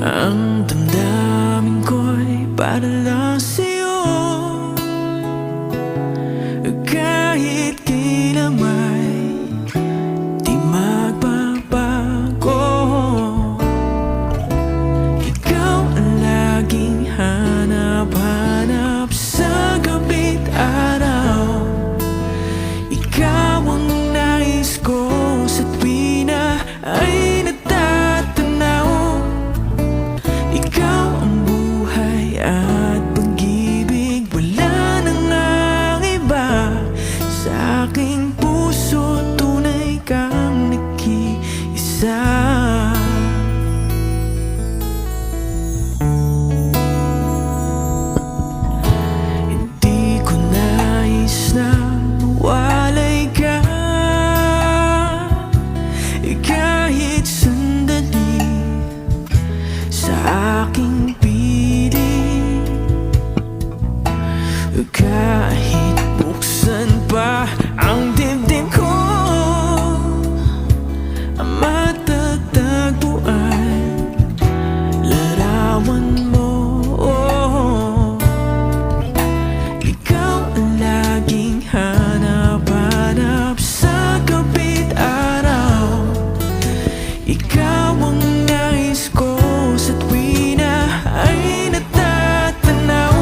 Ang damdamin ko'y para lang sa'yo. Kahit kailan may di magbabago. Ikaw ang laging hanap-hanap sa gabi't araw. Ikaw ang nais ko sa tuwi na ay natatanaw. Ikaw ang buhay at pag-ibig, wala na ngang iba. Sa aking puso tunay kang nag-iisa. Hindi ko nais na mawalay ka kahit sandali sa aking piling. Kahit buksan pa ang dibdib ko, ang matatagpuan larawan mo. Ikaw ang laging hanap-hanap sa gabi't araw. Ikaw ang nais ko sa tuwi na ay natatanaw.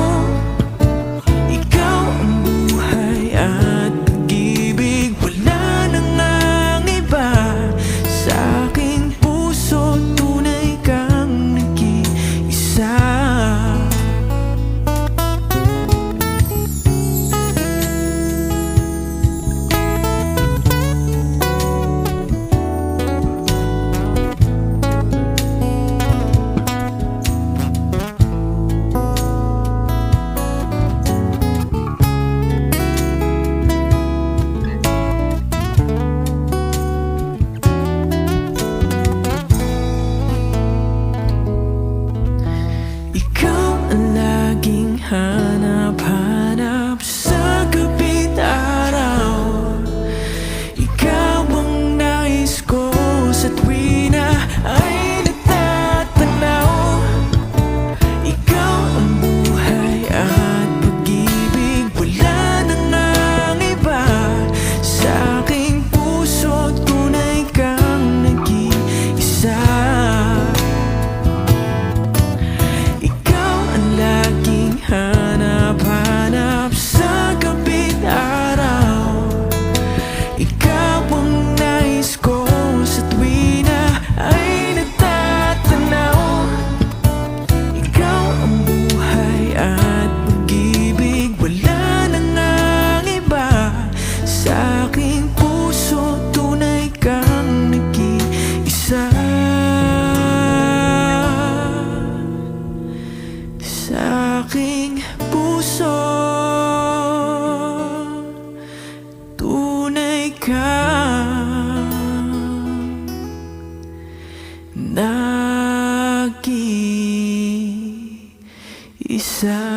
Ikaw ang buhay at pag-ibig, wala na ngang iba. Sa aking puso tunay kang nag-iisa. Ikaw ang laging hanap-hanap sa gabi't araw. Ikaw ang nais ko sa tuwi na ay natatanaw. Ikaw ang buhay at pag-ibig, wala na ngang iba. Sa aking puso tunay kang nag-iisa. Ikaw ang laging hanap-hanap sa gabi't araw. Ikaw ang nais ko sa tuwi na ay natatanaw. Ikaw ang buhay at pag-ibig, wala na ngang iba. Sa aking puso tunay kang nag-iisa. Sa aking puso tunay kang nag-iisa.